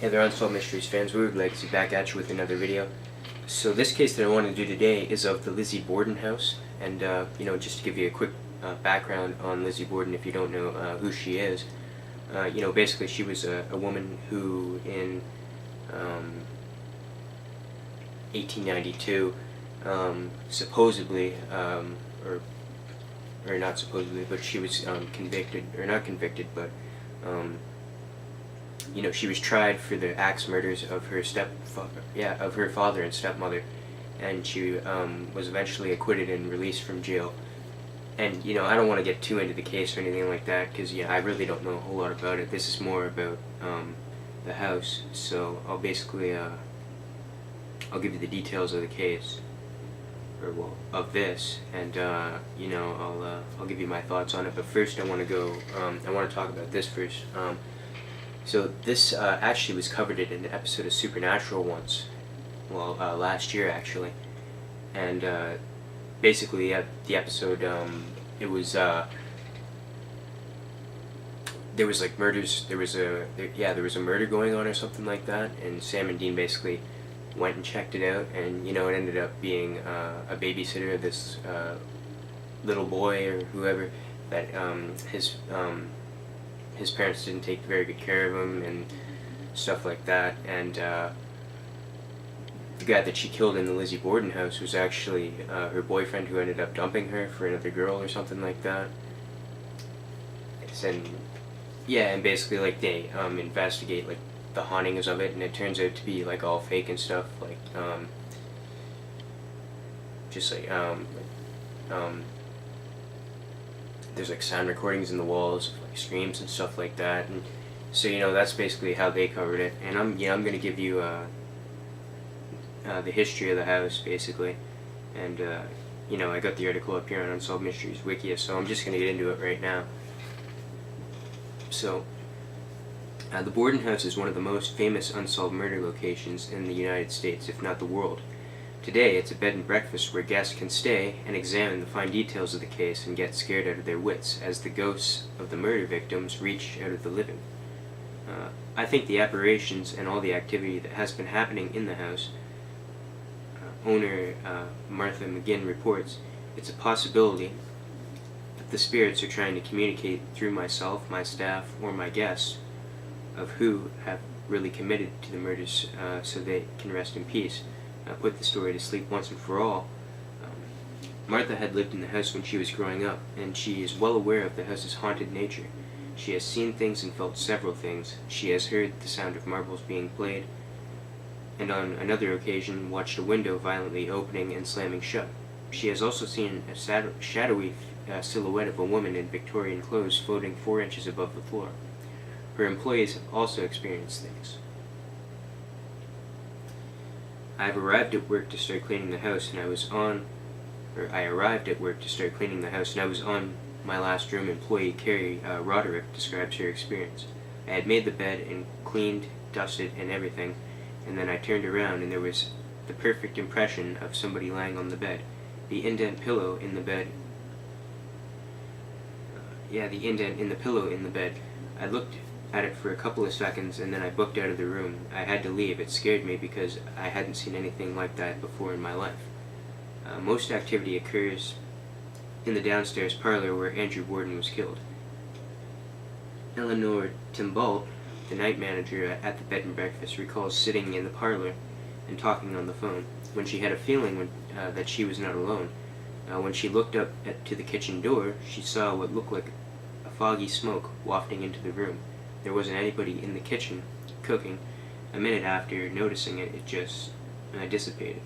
Hey there, Unsolved Mysteries fans, Wayward Legacy back at you with another video. So this case that I want to do today is of the Lizzie Borden house, and just to give you a quick background on Lizzie Borden if you don't know who she is. Basically she was a woman who in 1892 supposedly, or not supposedly, but she was convicted, or not convicted, but she was tried for the axe murders of her of her father and stepmother, and she was eventually acquitted and released from jail. And I don't want to get too into the case or anything like that, because I really don't know a whole lot about it. This is more about the house, so I'll basically I'll give you the details of the case, or well, of this, and I'll give you my thoughts on it. But first, I want to talk about this first. So this actually was covered in an episode of Supernatural once, well, last year actually, and basically the episode, it was there was like murders. There was a murder going on or something like that, and Sam and Dean basically went and checked it out, and it ended up being a babysitter of this little boy or whoever that his parents didn't take very good care of him and stuff like that, and the guy that she killed in the Lizzie Borden house was actually her boyfriend, who ended up dumping her for another girl or something like that. And basically like they investigate like the hauntings of it, and it turns out to be like all fake and stuff, like there's like sound recordings in the walls of like screams and stuff like that, and so that's basically how they covered it. And I'm gonna give you the history of the house basically, and I got the article up here on Unsolved Mysteries Wiki, so I'm just gonna get into it right now. So the Borden house is one of the most famous unsolved murder locations in the United States, if not the world. Today, it's a bed and breakfast where guests can stay and examine the fine details of the case and get scared out of their wits as the ghosts of the murder victims reach out of the living. I think the apparitions and all the activity that has been happening in the house, owner Martha McGinn reports, it's a possibility that the spirits are trying to communicate through myself, my staff, or my guests of who have really committed to the murders, so they can rest in peace. Put the story to sleep once and for all. Martha had lived in the house when she was growing up, and she is well aware of the house's haunted nature. She has seen things and felt several things. She has heard the sound of marbles being played, and on another occasion watched a window violently opening and slamming shut. She has also seen a shadowy silhouette of a woman in Victorian clothes floating 4 inches above the floor. Her employees have also experienced things. I've arrived at work to start cleaning the house, and I arrived at work to start cleaning the house, and I was on my last room. Employee Carrie Roderick describes her experience. I had made the bed and cleaned, dusted, and everything, and then I turned around, and there was the perfect impression of somebody lying on the bed. The indent pillow in the bed. The indent in the pillow in the bed. I looked at it for a couple of seconds, and then I booked out of the room. I had to leave. It scared me because I hadn't seen anything like that before in my life. Most activity occurs in the downstairs parlor where Andrew Borden was killed. Eleanor Timbault, the night manager at the bed and breakfast, recalls sitting in the parlor and talking on the phone when she had a feeling that she was not alone. When she looked up to the kitchen door, she saw what looked like a foggy smoke wafting into the room. There wasn't anybody in the kitchen cooking. A minute after noticing it, it just dissipated.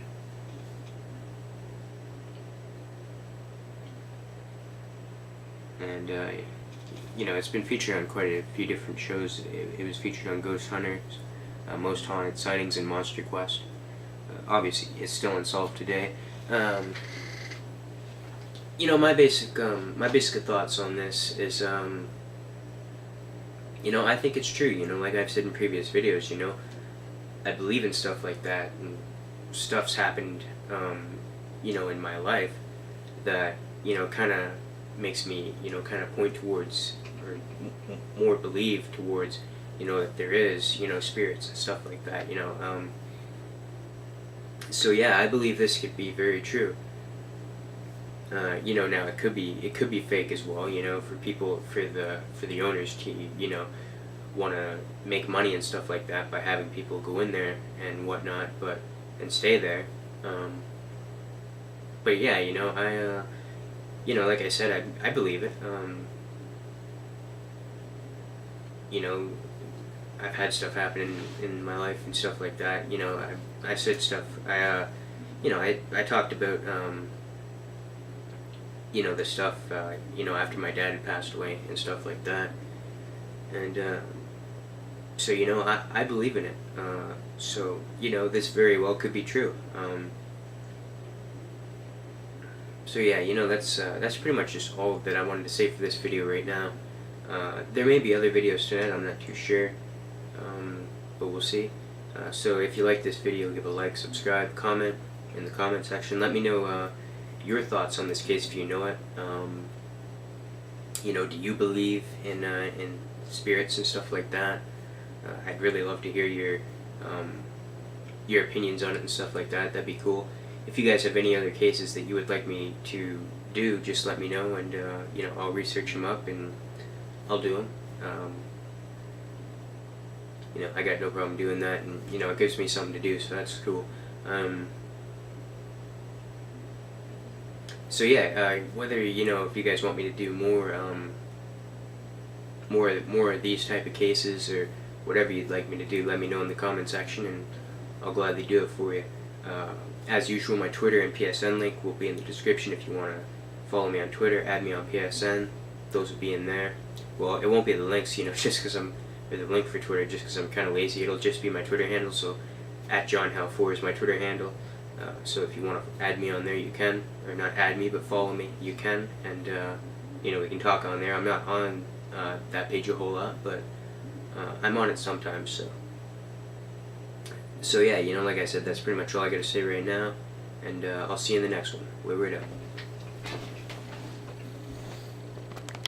And it's been featured on quite a few different shows. It was featured on Ghost Hunters, Most Haunted Sightings, and Monster Quest. Obviously, it's still unsolved today. My basic thoughts on this is, I think it's true. Like I've said in previous videos, I believe in stuff like that, and stuff's happened, in my life that, kind of makes me, kind of point towards, or more believe towards, you know, that there is, you know, spirits and stuff like that, you know. So yeah, I believe this could be very true. You know, now it could be fake as well, you know, for people, for the owners to, you know, want to make money and stuff like that by having people go in there and whatnot, and stay there. But yeah, you know, you know, like I said, I believe it. You know, I've had stuff happen in my life and stuff like that. You know, I said stuff. You know, I talked about, you know, the stuff, you know, after my dad had passed away and stuff like that. And so, you know, I believe in it. So, you know, this very well could be true. So yeah, you know, that's pretty much just all that I wanted to say for this video right now. There may be other videos tonight, I'm not too sure, but we'll see. So if you like this video, give a like, subscribe, comment in the comment section. Let me know your thoughts on this case if you know it. You know, do you believe in spirits and stuff like that? I'd really love to hear your opinions on it and stuff like that. That'd be cool. If you guys have any other cases that you would like me to do, just let me know, and you know, I'll research them up and I'll do them. You know, I got no problem doing that, and you know, it gives me something to do, so that's cool. So yeah, whether, you know, if you guys want me to do more of these type of cases or whatever you'd like me to do, let me know in the comment section, and I'll gladly do it for you. As usual, my Twitter and PSN link will be in the description if you want to follow me on Twitter, add me on PSN. Those will be in there. Well, it won't be the links, you know, just because or the link for Twitter, just because I'm kind of lazy. It'll just be my Twitter handle, so @JohnHal4 is my Twitter handle. So if you want to add me on there, you can. Or not add me, but follow me, you can. And, you know, we can talk on there. I'm not on that page a whole lot, but I'm on it sometimes, so. So yeah, you know, like I said, that's pretty much all I gotta say right now, and I'll see you in the next one. Wayward out.